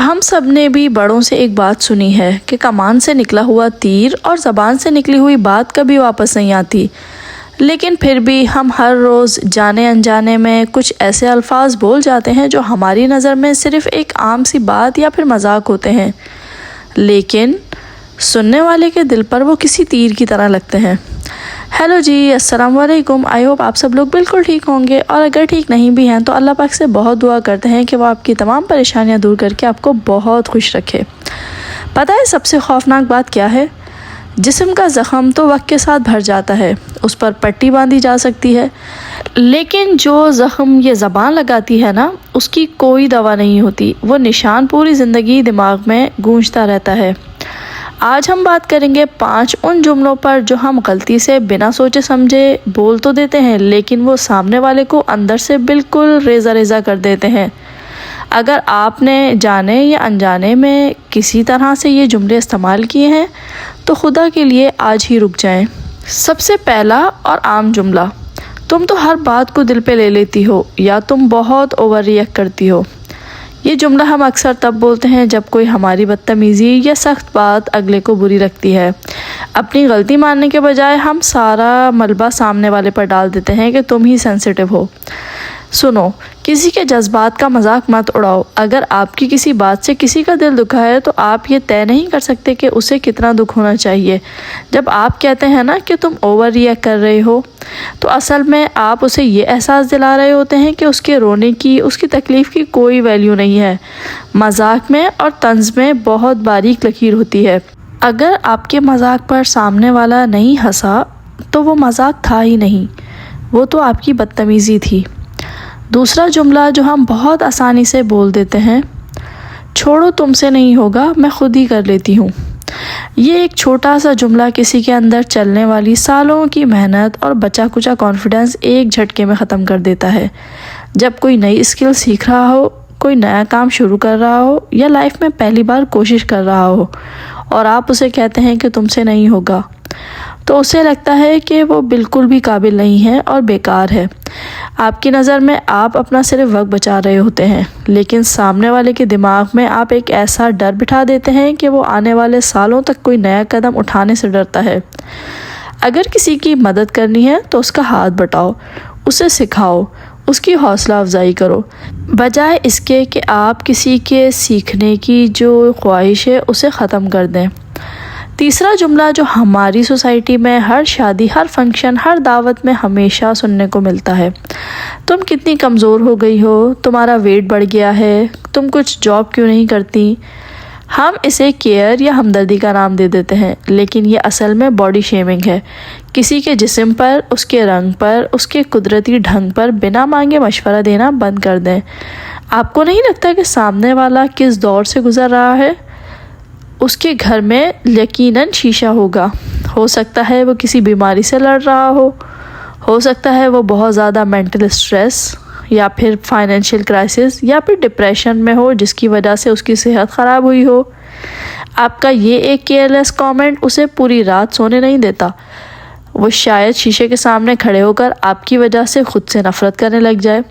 ہم سب نے بھی بڑوں سے ایک بات سنی ہے کہ کمان سے نکلا ہوا تیر اور زبان سے نکلی ہوئی بات کبھی واپس نہیں آتی، لیکن پھر بھی ہم ہر روز جانے انجانے میں کچھ ایسے الفاظ بول جاتے ہیں جو ہماری نظر میں صرف ایک عام سی بات یا پھر مذاق ہوتے ہیں، لیکن سننے والے کے دل پر وہ کسی تیر کی طرح لگتے ہیں۔ ہیلو جی، السلام علیکم۔ آئی ہوپ آپ سب لوگ بالکل ٹھیک ہوں گے، اور اگر ٹھیک نہیں بھی ہیں تو اللہ پاک سے بہت دعا کرتے ہیں کہ وہ آپ کی تمام پریشانیاں دور کر کے آپ کو بہت خوش رکھے۔ پتہ ہے سب سے خوفناک بات کیا ہے؟ جسم کا زخم تو وقت کے ساتھ بھر جاتا ہے، اس پر پٹی باندھی جا سکتی ہے، لیکن جو زخم یہ زبان لگاتی ہے نا، اس کی کوئی دوا نہیں ہوتی، وہ نشان پوری زندگی دماغ میں گونجتا رہتا ہے۔ آج ہم بات کریں گے 5 ان جملوں پر جو ہم غلطی سے بنا سوچے سمجھے بول تو دیتے ہیں، لیکن وہ سامنے والے کو اندر سے بالکل ریزہ ریزہ کر دیتے ہیں۔ اگر آپ نے جانے یا انجانے میں کسی طرح سے یہ جملے استعمال کیے ہیں تو خدا کے لیے آج ہی رک جائیں۔ سب سے پہلا اور عام جملہ، تم تو ہر بات کو دل پہ لے لیتی ہو، یا تم بہت اوور ریئیکٹ کرتی ہو۔ یہ جملہ ہم اکثر تب بولتے ہیں جب کوئی ہماری بدتمیزی یا سخت بات اگلے کو بری لگتی ہے۔ اپنی غلطی ماننے کے بجائے ہم سارا ملبہ سامنے والے پر ڈال دیتے ہیں کہ تم ہی سینسیٹیو ہو۔ سنو، کسی کے جذبات کا مذاق مت اڑاؤ۔ اگر آپ کی کسی بات سے کسی کا دل دکھا ہے تو آپ یہ طے نہیں کر سکتے کہ اسے کتنا دکھ ہونا چاہیے۔ جب آپ کہتے ہیں نا کہ تم اوور ریئیکٹ کر رہے ہو، تو اصل میں آپ اسے یہ احساس دلا رہے ہوتے ہیں کہ اس کے رونے کی، اس کی تکلیف کی کوئی ویلیو نہیں ہے۔ مذاق میں اور طنز میں بہت باریک لکیر ہوتی ہے۔ اگر آپ کے مذاق پر سامنے والا نہیں ہنسا تو وہ مذاق تھا ہی نہیں، وہ تو آپ کی بدتمیزی تھی۔ دوسرا جملہ جو ہم بہت آسانی سے بول دیتے ہیں، چھوڑو تم سے نہیں ہوگا، میں خود ہی کر لیتی ہوں۔ یہ ایک چھوٹا سا جملہ کسی کے اندر چلنے والی سالوں کی محنت اور بچا کچا کانفیڈنس ایک جھٹکے میں ختم کر دیتا ہے۔ جب کوئی نئی اسکل سیکھ رہا ہو، کوئی نیا کام شروع کر رہا ہو، یا لائف میں پہلی بار کوشش کر رہا ہو، اور آپ اسے کہتے ہیں کہ تم سے نہیں ہوگا، تو اسے لگتا ہے کہ وہ بالکل بھی قابل نہیں ہے اور بیکار ہے۔ آپ کی نظر میں آپ اپنا صرف وقت بچا رہے ہوتے ہیں، لیکن سامنے والے کے دماغ میں آپ ایک ایسا ڈر بٹھا دیتے ہیں کہ وہ آنے والے سالوں تک کوئی نیا قدم اٹھانے سے ڈرتا ہے۔ اگر کسی کی مدد کرنی ہے تو اس کا ہاتھ بٹاؤ، اسے سکھاؤ، اس کی حوصلہ افزائی کرو، بجائے اس کے کہ آپ کسی کے سیکھنے کی جو خواہش ہے اسے ختم کر دیں۔ تیسرا جملہ جو ہماری سوسائٹی میں ہر شادی، ہر فنکشن، ہر دعوت میں ہمیشہ سننے کو ملتا ہے، تم کتنی کمزور ہو گئی ہو، تمہارا ویٹ بڑھ گیا ہے، تم کچھ جاب کیوں نہیں کرتی۔ ہم اسے کیئر یا ہمدردی کا نام دے دیتے ہیں، لیکن یہ اصل میں باڈی شیمنگ ہے۔ کسی کے جسم پر، اس کے رنگ پر، اس کے قدرتی ڈھنگ پر بنا مانگے مشورہ دینا بند کر دیں۔ آپ کو نہیں لگتا کہ سامنے والا کس دور سے گزر رہا ہے؟ اس کے گھر میں یقیناً شیشہ ہوگا، ہو سکتا ہے وہ کسی بیماری سے لڑ رہا ہو سکتا ہے وہ بہت زیادہ مینٹل اسٹریس یا پھر فائنینشیل کرائسس یا پھر ڈپریشن میں ہو، جس کی وجہ سے اس کی صحت خراب ہوئی ہو۔ آپ کا یہ ایک کیئرلیس کامنٹ اسے پوری رات سونے نہیں دیتا۔ وہ شاید شیشے کے سامنے کھڑے ہو کر آپ کی وجہ سے خود سے نفرت کرنے لگ جائے۔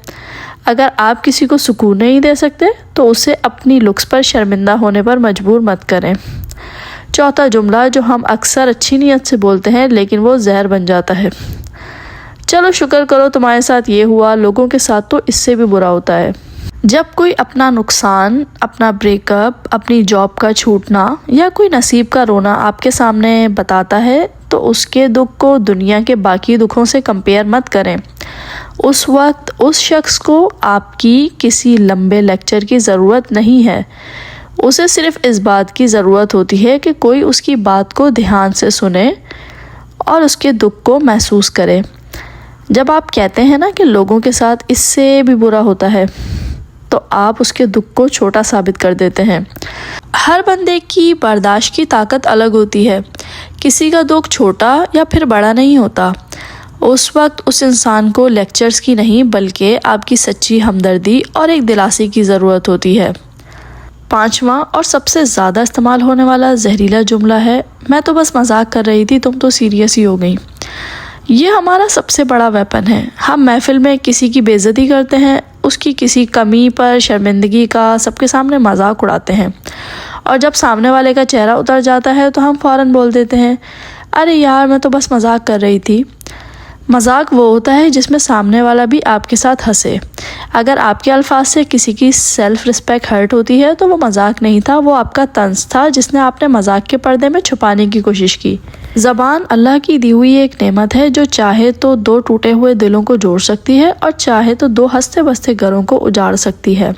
اگر آپ کسی کو سکون نہیں دے سکتے تو اسے اپنی لکس پر شرمندہ ہونے پر مجبور مت کریں۔ چوتھا جملہ جو ہم اکثر اچھی نیت سے بولتے ہیں لیکن وہ زہر بن جاتا ہے، چلو شکر کرو تمہارے ساتھ یہ ہوا، لوگوں کے ساتھ تو اس سے بھی برا ہوتا ہے۔ جب کوئی اپنا نقصان، اپنا بریک اپ، اپنی جاب کا چھوٹنا یا کوئی نصیب کا رونا آپ کے سامنے بتاتا ہے تو اس کے دکھ کو دنیا کے باقی دکھوں سے کمپیئر مت کریں۔ اس وقت اس شخص کو آپ کی کسی لمبے لیکچر کی ضرورت نہیں ہے، اسے صرف اس بات کی ضرورت ہوتی ہے کہ کوئی اس کی بات کو دھیان سے سنے اور اس کے دکھ کو محسوس کرے۔ جب آپ کہتے ہیں نا کہ لوگوں کے ساتھ اس سے بھی برا ہوتا ہے، تو آپ اس کے دکھ کو چھوٹا ثابت کر دیتے ہیں۔ ہر بندے کی برداشت کی طاقت الگ ہوتی ہے، کسی کا دکھ چھوٹا یا پھر بڑا نہیں ہوتا۔ اس وقت اس انسان کو لیکچرز کی نہیں بلکہ آپ کی سچی ہمدردی اور ایک دلاسے کی ضرورت ہوتی ہے۔ 5واں اور سب سے زیادہ استعمال ہونے والا زہریلا جملہ ہے، میں تو بس مذاق کر رہی تھی، تم تو سیریس ہی ہو گئی۔ یہ ہمارا سب سے بڑا ویپن ہے۔ ہم محفل میں کسی کی بے عزتی کرتے ہیں، اس کی کسی کمی پر شرمندگی کا سب کے سامنے مذاق اڑاتے ہیں، اور جب سامنے والے کا چہرہ اتر جاتا ہے تو ہم فوراً بول دیتے ہیں ارے یار میں تو بس مذاق کر رہی تھی۔ مذاق وہ ہوتا ہے جس میں سامنے والا بھی آپ کے ساتھ ہنسے۔ اگر آپ کے الفاظ سے کسی کی سیلف رسپیکٹ ہرٹ ہوتی ہے تو وہ مذاق نہیں تھا، وہ آپ کا طنز تھا جس نے آپ نے مذاق کے پردے میں چھپانے کی کوشش کی۔ زبان اللہ کی دی ہوئی ایک نعمت ہے جو چاہے تو 2 ٹوٹے ہوئے دلوں کو جوڑ سکتی ہے اور چاہے تو 2 ہنستے بستے گھروں کو اجاڑ سکتی ہے۔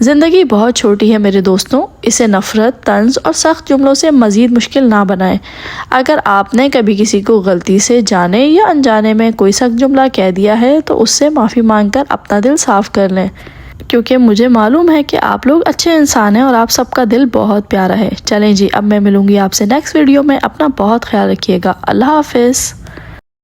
زندگی بہت چھوٹی ہے میرے دوستوں، اسے نفرت، طنز اور سخت جملوں سے مزید مشکل نہ بنائیں۔ اگر آپ نے کبھی کسی کو غلطی سے جانے یا انجانے میں کوئی سخت جملہ کہہ دیا ہے تو اس سے معافی مانگ کر اپنا دل صاف کر لیں، کیونکہ مجھے معلوم ہے کہ آپ لوگ اچھے انسان ہیں اور آپ سب کا دل بہت پیارا ہے۔ چلیں جی، اب میں ملوں گی آپ سے نیکسٹ ویڈیو میں۔ اپنا بہت خیال رکھیے گا۔ اللہ حافظ۔